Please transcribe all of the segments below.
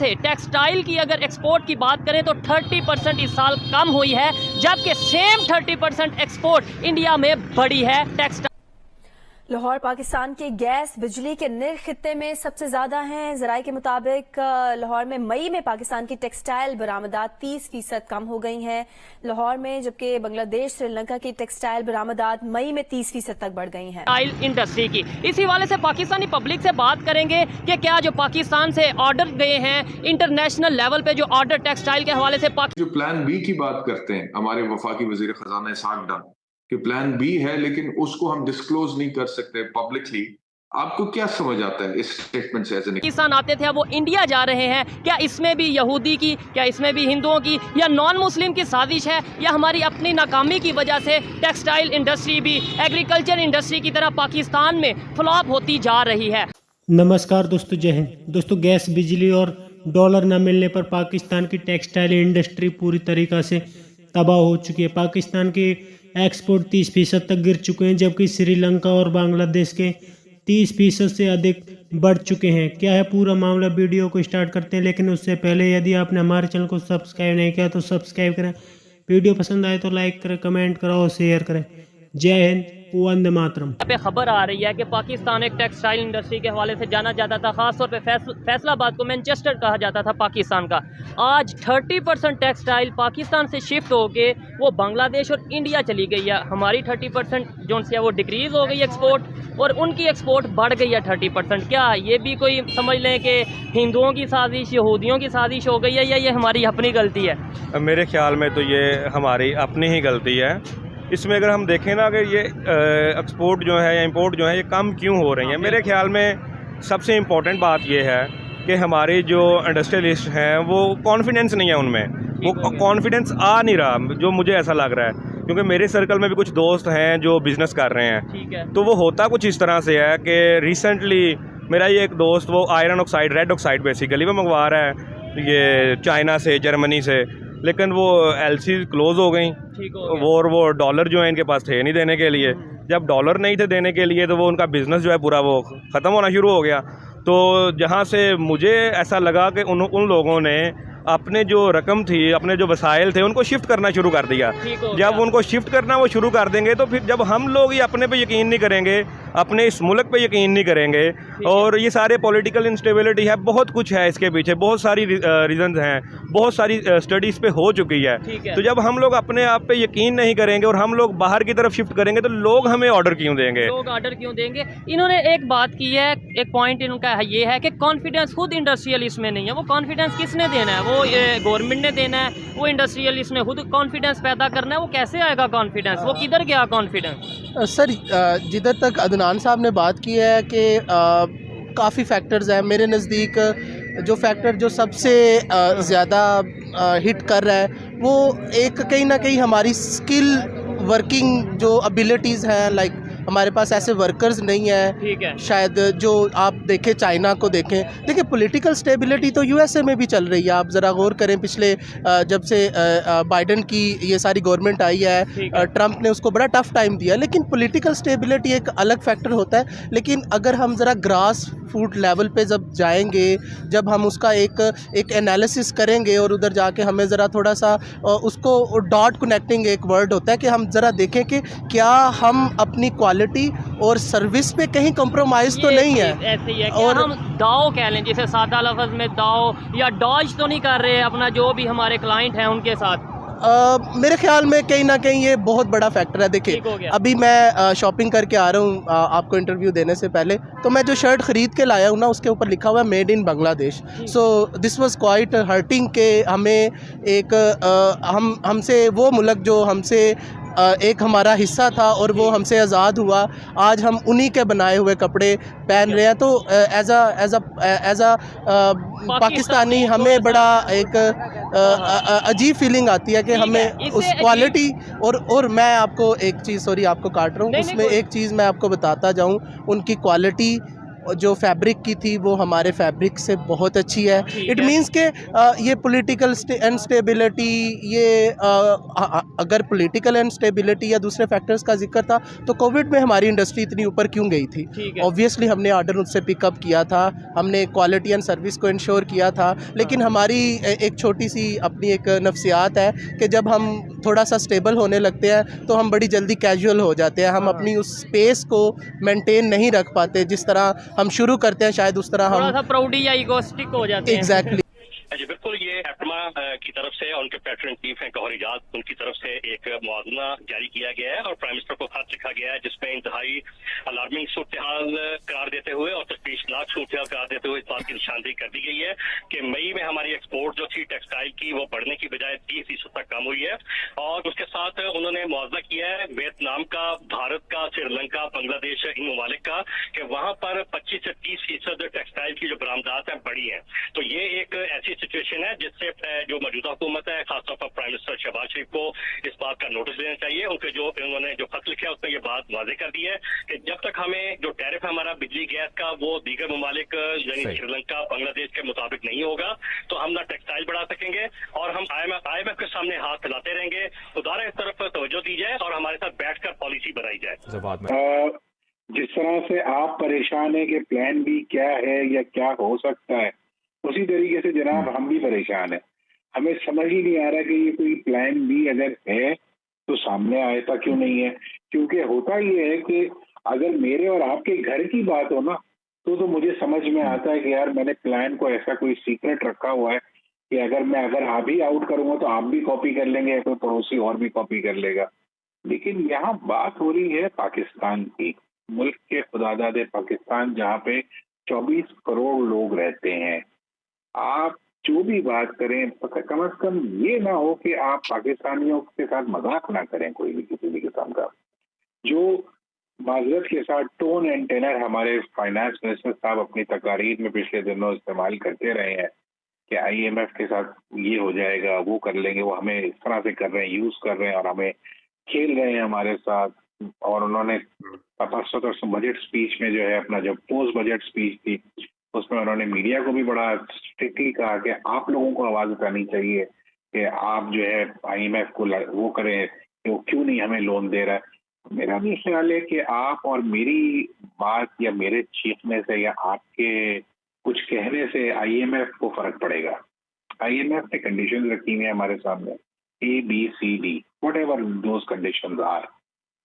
Textile की अगर export की बात करें तो 30% इस साल कम हुई है, जबकि सेम 30% एक्सपोर्ट इंडिया में बढ़ी है टेक्सटाइल। लाहौर पाकिस्तान के गैस बिजली के निर्ख खित्ते में सबसे ज्यादा हैं। जराये के मुताबिक लाहौर में मई में पाकिस्तान की टेक्सटाइल बरामदात 30% कम हो गई हैं लाहौर में, जबकि बांग्लादेश श्रीलंका की टेक्सटाइल बरामदात मई में 30% तक बढ़ गई हैं टेक्सटाइल इंडस्ट्री की। इसी वाले से पाकिस्तानी पब्लिक से बात करेंगे कि क्या जो पाकिस्तान से ऑर्डर गए हैं इंटरनेशनल लेवल पे, जो ऑर्डर टेक्सटाइल के हवाले से जो प्लान बी की बात करते हैं हमारे वफाकी वजीर खजाना इसहाक डार कि प्लान बी है, लेकिन उसको हम डिस्क्लोज नहीं कर सकते पब्लिकली। आपको क्या समझ आता है इस स्टेटमेंट से? पाकिस्तान आते थे, अब वो इंडिया जा रहे हैं, क्या इसमें भी यहूदी की, क्या इसमें भी हिंदुओं की या नॉन मुस्लिम की साजिश है, या हमारी अपनी नाकामी की वजह से टेक्सटाइल इंडस्ट्री भी एग्रीकल्चर इंडस्ट्री की तरह पाकिस्तान में फ्लॉप होती जा रही है? नमस्कार दोस्तों, जय हिंद। दोस्तों, गैस बिजली और डॉलर न मिलने पर पाकिस्तान की टेक्सटाइल इंडस्ट्री पूरी तरीक़ा से तबाह हो चुकी है। पाकिस्तान के एक्सपोर्ट 30% तक गिर चुके हैं, जबकि श्रीलंका और बांग्लादेश के 30% से अधिक बढ़ चुके हैं। क्या है पूरा मामला, वीडियो को स्टार्ट करते हैं। लेकिन उससे पहले यदि आपने हमारे चैनल को सब्सक्राइब नहीं किया तो सब्सक्राइब करें, वीडियो पसंद आए तो लाइक करें, कमेंट करें और शेयर करें। जय हिंद, वंदे मातरम। पे खबर आ रही है कि पाकिस्तान एक टेक्सटाइल इंडस्ट्री के हवाले से जाना जाता था, खासतौर पे फैसलाबाद को मैनचेस्टर कहा जाता था पाकिस्तान का। आज 30% टेक्सटाइल पाकिस्तान से शिफ्ट होके वो बांग्लादेश और इंडिया चली गई है। हमारी 30% जो है वो डिक्रीज़ हो गई एक्सपोर्ट, और उनकी एक्सपोर्ट बढ़ गई है 30%। क्या ये भी कोई समझ लें कि हिंदुओं की साजिश, यहूदियों की साजिश हो गई है, या ये हमारी अपनी गलती है? मेरे ख्याल में तो ये हमारी अपनी ही गलती है। इसमें अगर हम देखें ना कि ये एक्सपोर्ट जो है या इंपोर्ट जो है ये कम क्यों हो रही है, मेरे ख्याल में सबसे इम्पोर्टेंट बात ये है कि हमारे जो इंडस्ट्रियलिस्ट हैं वो कॉन्फिडेंस नहीं है उनमें, वो कॉन्फिडेंस आ नहीं रहा, जो मुझे ऐसा लग रहा है। क्योंकि मेरे सर्कल में भी कुछ दोस्त हैं जो बिज़नेस कर रहे हैं, ठीक है। तो वो होता कुछ इस तरह से है कि रिसेंटली मेरा ये एक दोस्त वो iron oxide, red oxide basically वो मंगवा रहा है ये चाइना से, जर्मनी से, लेकिन वो एलसी क्लोज हो गई, वो डॉलर जो है इनके पास थे नहीं देने के लिए। जब डॉलर नहीं थे देने के लिए तो वो उनका बिज़नेस जो है पूरा वो ख़त्म होना शुरू हो गया। तो जहाँ से मुझे ऐसा लगा कि उन लोगों ने अपने जो रकम थी, अपने जो वसाइल थे, उनको शिफ्ट करना शुरू कर दिया। जब उनको शिफ्ट करना वो शुरू कर देंगे तो फिर जब हम लोग ही अपने पे यकीन नहीं करेंगे, अपने इस मुल्क पे यकीन नहीं करेंगे, और ये सारे पॉलिटिकल इंस्टेबिलिटी है, बहुत कुछ है इसके पीछे, बहुत सारी रीजंस हैं, बहुत सारी स्टडीज़ पे हो चुकी है। तो जब हम लोग अपने आप पे यकीन नहीं करेंगे और हम लोग बाहर की तरफ शिफ्ट करेंगे तो लोग हमें ऑर्डर क्यों देंगे? लोग ऑर्डर क्यों देंगे? इन्होंने एक बात की है, एक पॉइंट इनका ये है कि कॉन्फिडेंस खुद इंडस्ट्रियलिस्ट में नहीं है। वो कॉन्फिडेंस किसने देना है? वो गवर्नमेंट ने देना है, वो इंडस्ट्रियलिस्ट ने खुद कॉन्फिडेंस पैदा करना है। वो कैसे आएगा कॉन्फिडेंस? वो किधर गया कॉन्फिडेंस? सर, जिधर तक अदनान साहब ने बात की है कि काफ़ी फैक्टर्स हैं, मेरे नज़दीक जो फैक्टर जो सबसे ज़्यादा हिट कर रहा है वो एक कहीं ना कहीं हमारी स्किल वर्किंग जो एबिलिटीज़ हैं, लाइक हमारे पास ऐसे वर्कर्स नहीं है। ठीक है। शायद जो आप देखें, चाइना को देखें, देखिए पॉलिटिकल स्टेबिलिटी तो यूएसए में भी चल रही है। आप ज़रा गौर करें, पिछले जब से बाइडन की ये सारी गवर्नमेंट आई है, ट्रंप ने उसको बड़ा टफ टाइम दिया, लेकिन पॉलिटिकल स्टेबिलिटी एक अलग फैक्टर होता है। लेकिन अगर हम ज़रा ग्रास फूट लेवल पे जब जाएंगे, जब हम उसका एक एनालिसिस करेंगे और उधर जाके हमें ज़रा थोड़ा सा उसको डॉट कनेक्टिंग एक वर्ड होता है कि हम ज़रा देखें कि क्या हम अपनी क्वालिटी और सर्विस पे कहीं कॉम्प्रोमाइज़ तो नहीं है। ऐसे ही है कि और हम दाव कह लें, जैसे सादा लफ्ज़ में दाव या डॉज तो नहीं कर रहे अपना जो भी हमारे क्लाइंट हैं उनके साथ। मेरे ख्याल में कहीं ना कहीं ये बहुत बड़ा फैक्टर है। देखिए, अभी मैं शॉपिंग करके आ रहा हूँ आपको इंटरव्यू देने से पहले, तो मैं जो शर्ट ख़रीद के लाया हूँ ना, उसके ऊपर लिखा हुआ है made in Bangladesh. So this was quite hurting के हमें एक हमसे वो मुल्क जो हमसे एक हमारा हिस्सा था और वो हमसे आज़ाद हुआ, आज हम उन्हीं के बनाए हुए कपड़े पहन रहे हैं। तो एज अ पाकिस्तानी हमें बड़ा एक अजीब फीलिंग आती है कि हमें उस क्वालिटी और मैं आपको एक चीज़, सॉरी आपको काट रहा हूँ, उसमें एक चीज़ मैं आपको बताता जाऊँ, उनकी क्वालिटी जो फैब्रिक की थी वो हमारे फैब्रिक से बहुत अच्छी है। इट मीन्स के ये पॉलिटिकल अनस्टेबिलिटी, ये अगर पॉलिटिकल अनस्टेबिलिटी या दूसरे फैक्टर्स का जिक्र था तो कोविड में हमारी इंडस्ट्री इतनी ऊपर क्यों गई थी? ऑब्वियसली हमने ऑर्डर उससे पिकअप किया था, हमने क्वालिटी एंड सर्विस को इंश्योर किया था, लेकिन हमारी एक छोटी सी अपनी एक नफ्सियात है कि जब हम थोड़ा सा स्टेबल होने लगते हैं तो हम बड़ी जल्दी कैजुअल हो जाते हैं, हम अपनी उस स्पेस को मेंटेन नहीं रख पाते। जिस तरह हम शुरू करते हैं शायद उस तरह हम प्राउडी या इगोस्टिक हो जाते हैं। एग्जैक्टली। जी बिल्कुल, ये एटमा की तरफ से और उनके प्रेसिडेंट चीफ हैं गौहर इजाज, उनकी तरफ से एक मुआवजा जारी किया गया है और प्राइम मिनिस्टर को खत लिखा गया है जिसमें इंतहाई अलार्मिंग सूरत हाल करार देते हुए और तशवीशनाक सूरत हाल करार देते हुए इस बात की निशानदेही कर दी गई है कि मई में हमारी एक्सपोर्ट जो थी टेक्सटाइल की वो बढ़ने की बजाय 30% तक कम हुई है। और उसके साथ उन्होंने मुआवजा किया है वियतनाम का, भारत का, श्रीलंका, बांग्लादेश, इन ममालिक का, कि वहां पर 25 से 30% टेक्सटाइल की जो बरामदात है बढ़ी है। तो ये एक ऐसी सिचुएशन है जिससे जो मौजूदा हुकूमत है, खासतौर पर प्राइम मिनिस्टर शहबाज शरीफ को इस बात का नोटिस लेना चाहिए। उनके जो उन्होंने जो खत लिखा है उसमें ये बात वाजे कर दी है कि जब तक हमें जो टैरिफ है हमारा बिजली गैस का वो दीगर ममालिक यानी श्रीलंका, बांग्लादेश के मुताबिक नहीं होगा तो हम ना टेक्सटाइल बढ़ा सकेंगे और हम IMF के सामने हाथ फैलाते रहेंगे। खुदारा इस तरफ तवज्जो दी जाए और हमारे साथ बैठकर पॉलिसी बनाई जाए। जिस तरह से आप परेशान है कि प्लान बी क्या है या क्या हो सकता है, उसी तरीके से जनाब हम भी परेशान है। हमें समझ ही नहीं आ रहा कि ये कोई प्लान बी अगर है तो सामने आया क्यों नहीं है। क्योंकि होता ये है कि अगर मेरे और आपके घर की बात हो ना तो मुझे समझ में आता है कि यार मैंने प्लान को ऐसा कोई सीक्रेट रखा हुआ है कि अगर आप भी आउट करूंगा तो आप भी कॉपी कर लेंगे या कोई पड़ोसी और भी कॉपी कर लेगा। लेकिन यहाँ बात हो रही है पाकिस्तान की, मुल्क के खुदादादे पाकिस्तान, जहाँ पे 24 करोड़ लोग रहते हैं। आप जो भी बात करें कम से कम ये ना हो कि आप पाकिस्तानियों के साथ मजाक ना करें कोई भी किसी भी किस्म का। जो माजरत के साथ टोन एंड टेनर हमारे फाइनेंस मिनिस्टर साहब अपनी तकारीर में पिछले दिनों इस्तेमाल करते रहे हैं कि IMF के साथ ये हो जाएगा, वो कर लेंगे, वो हमें इस तरह से कर रहे हैं, यूज कर रहे हैं और हमें खेल रहे हैं हमारे साथ। और उन्होंने परसों बजट स्पीच में जो है अपना जो पोस्ट बजट स्पीच थी उसमें उन्होंने मीडिया को भी बड़ा स्ट्रिक्टली कहा कि आप लोगों को आवाज उठानी चाहिए कि आप जो है IMF को वो करें कि वो क्यों नहीं हमें लोन दे रहा है। मेरा भी ख्याल है कि आप और मेरी बात या मेरे चीखने से या आपके कुछ कहने से IMF को फर्क पड़ेगा। IMF ने कंडीशन रखी हुई है हमारे सामने ABCD, whatever those conditions are,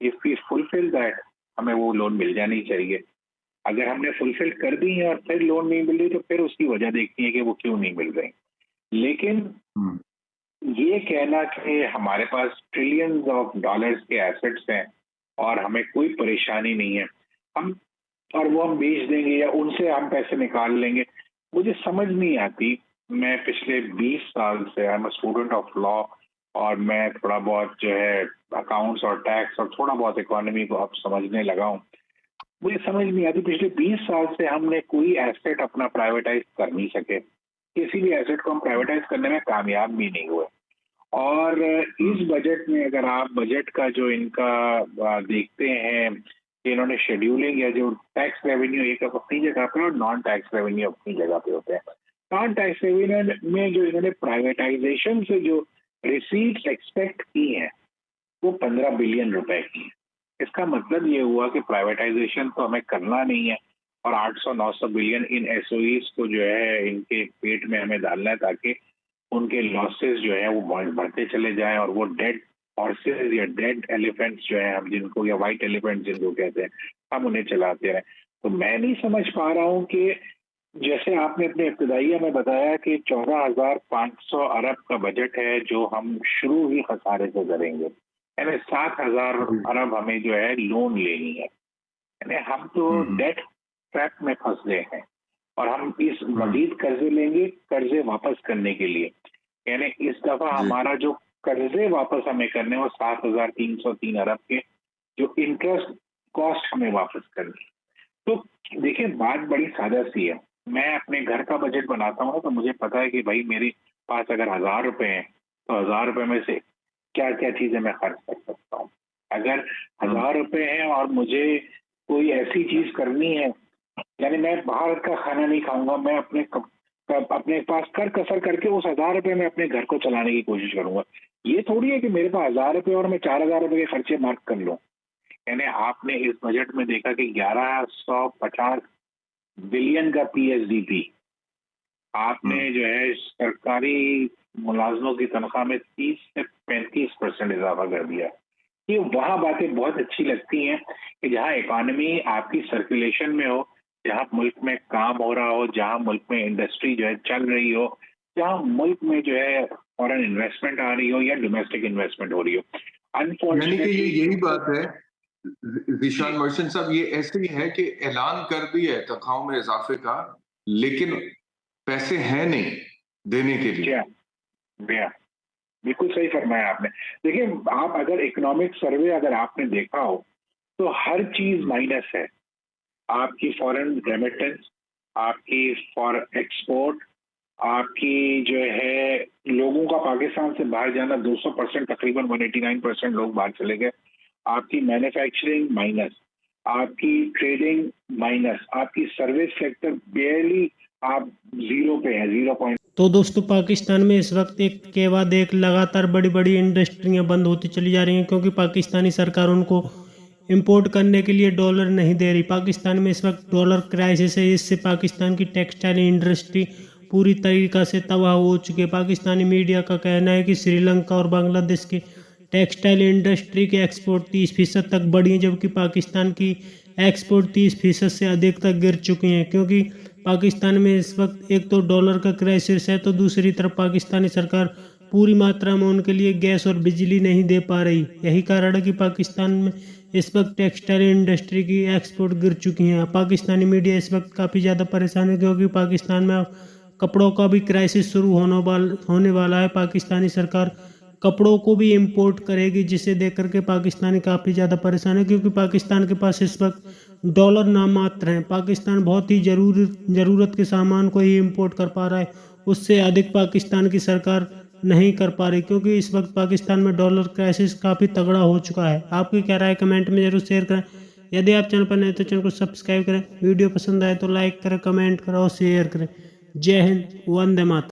if we fulfill that हमें वो लोन मिल जानी चाहिए। अगर हमने फुलफिल कर दी है और फिर लोन नहीं मिल रही तो फिर उसकी वजह देखती है कि वो क्यों नहीं मिल रही। लेकिन ये कहना कि हमारे पास ट्रिलियंस ऑफ डॉलर्स के एसेट्स हैं और हमें कोई परेशानी नहीं है और वो हम बेच देंगे या उनसे हम पैसे निकाल लेंगे, मुझे समझ नहीं आती। मैं पिछले 20 साल से I am a student of law और मैं थोड़ा बहुत जो है अकाउंट्स और टैक्स और थोड़ा बहुत इकोनॉमी को अब समझने लगा हूँ। मुझे समझ नहीं आती पिछले 20 साल से हमने कोई एसेट अपना प्राइवेटाइज कर नहीं सके, किसी भी एसेट को हम प्राइवेटाइज करने में कामयाब भी नहीं हुए। और इस बजट में अगर आप बजट का जो इनका देखते हैं कि इन्होंने शेड्यूलिंग या जो टैक्स रेवेन्यू एक अपनी जगह पे और नॉन टैक्स रेवेन्यू अपनी जगह पे होते हैं। नॉन टैक्स रेवेन्यू में जो इन्होंने प्राइवेटाइजेशन से जो रिसीट्स एक्सपेक्ट की हैं वो 15 बिलियन रुपए की है। इसका मतलब ये हुआ कि प्राइवेटाइजेशन तो हमें करना नहीं है और 800-900 बिलियन इन SOEs को जो है इनके पेट में हमें डालना है ताकि उनके लॉसेस जो है वो बढ़ते चले जाएं और वो डेड हॉर्सेस या डेड एलिफेंट्स जो है हम जिनको या वाइट एलिफेंट जिनको कहते हैं हम उन्हें चलाते रहें। तो मैं नहीं समझ पा रहा हूँ कि जैसे आपने अपने इब्तिदाइया में बताया कि 14,500 अरब का बजट है जो हम शुरू ही खसारे से करेंगे, यानी 7,000 अरब हमें जो है लोन लेनी है। यानी हम तो डेट ट्रैप में फंस गए हैं और हम इस मजीद कर्जे लेंगे कर्जे वापस करने के लिए। यानी इस दफा हमारा जो कर्जे वापस हमें करने वो 7,303 अरब के जो इंटरेस्ट कॉस्ट हमें वापस करनी। तो देखिए बात बड़ी सादा सी है। मैं अपने घर का बजट बनाता हूँ तो मुझे पता है कि भाई मेरे पास अगर 1,000 रुपए हैं तो 1,000 रुपए में से क्या क्या चीजें मैं खर्च कर सकता हूँ। अगर 1,000 रुपए हैं और मुझे कोई ऐसी चीज करनी है यानी मैं बाहर का खाना नहीं खाऊंगा, मैं अपने पास कर कसर करके उस 1000 रुपए में अपने घर को चलाने की कोशिश करूंगा। ये थोड़ी है कि मेरे पास 1000 रुपए और मैं 4000 रुपए के खर्चे मार्क कर लूं। यानी आपने इस बजट में देखा कि 1150 बिलियन का पीएसडीपी आपने जो है सरकारी मुलाजमों की तनख्वाह में 30 से 35% इजाफा कर दिया। ये वहाँ बातें बहुत अच्छी लगती हैं कि जहाँ इकोनॉमी आपकी सर्कुलेशन में हो, जहाँ मुल्क में काम हो रहा हो, जहाँ मुल्क में इंडस्ट्री जो है चल रही हो, जहाँ मुल्क में जो है फॉरेन इन्वेस्टमेंट आ रही हो या डोमेस्टिक इन्वेस्टमेंट हो रही हो। यानी कि अनफॉर्चुनेटली यही बात है जिशान मोहसिन साहब, ये ऐसे ही है कि ऐलान कर दिया है तनख्वाहों में इजाफे का, लेकिन पैसे हैं नहीं देने के लिए। बिल्कुल सही फरमाया आपने। देखिए, आप अगर इकोनॉमिक सर्वे अगर आपने देखा हो तो हर चीज माइनस है। आपकी फॉरेन रेमिटेंस, आपकी फॉर एक्सपोर्ट, आपकी जो है लोगों का पाकिस्तान से बाहर जाना 200%, तकरीबन 189% लोग बाहर चले गए। आपकी मैन्युफैक्चरिंग माइनस, आपकी ट्रेडिंग माइनस, आपकी सर्विस सेक्टर बेयरली आप जीरो पे है, 0. तो दोस्तों पाकिस्तान में इस वक्त एक के बाद एक लगातार बड़ी बड़ी इंडस्ट्रियां बंद होती चली जा रही हैं, क्योंकि पाकिस्तानी सरकार उनको इंपोर्ट करने के लिए डॉलर नहीं दे रही। पाकिस्तान में इस वक्त डॉलर क्राइसिस है, इससे पाकिस्तान की टेक्सटाइल इंडस्ट्री पूरी तरीक़ा से तबाह हो चुकी है। पाकिस्तानी मीडिया का कहना है कि श्रीलंका और बांग्लादेश के टेक्सटाइल इंडस्ट्री के एक्सपोर्ट 30% तक बढ़ी हैं, जबकि पाकिस्तान की एक्सपोर्ट 30% से अधिक तक गिर चुकी हैं, क्योंकि पाकिस्तान में इस वक्त एक तो डॉलर का क्राइसिस है, तो दूसरी तरफ पाकिस्तानी सरकार पूरी मात्रा में उनके लिए गैस और बिजली नहीं दे पा रही। यही कारण है कि पाकिस्तान में इस वक्त टेक्सटाइल इंडस्ट्री की एक्सपोर्ट गिर चुकी हैं। पाकिस्तानी मीडिया इस वक्त काफ़ी ज़्यादा परेशान है, क्योंकि पाकिस्तान में कपड़ों का भी क्राइसिस शुरू होने वाला है। पाकिस्तानी सरकार कपड़ों को भी इंपोर्ट करेगी, जिसे देख करके पाकिस्तानी काफ़ी ज़्यादा परेशान है, क्योंकि पाकिस्तान के पास इस वक्त डॉलर नाम मात्र हैं। पाकिस्तान बहुत ही ज़रूरत के सामान को ही इंपोर्ट कर पा रहा है, उससे अधिक पाकिस्तान की सरकार नहीं कर पा रही, क्योंकि इस वक्त पाकिस्तान में डॉलर क्राइसिस काफ़ी तगड़ा हो चुका है। आपकी क्या राय कमेंट में जरूर शेयर करें। यदि आप चैनल पर नए तो चैनल को सब्सक्राइब करें। वीडियो पसंद आए तो लाइक करें, कमेंट करें और शेयर करें। जय हिंद, वंदे मातरम।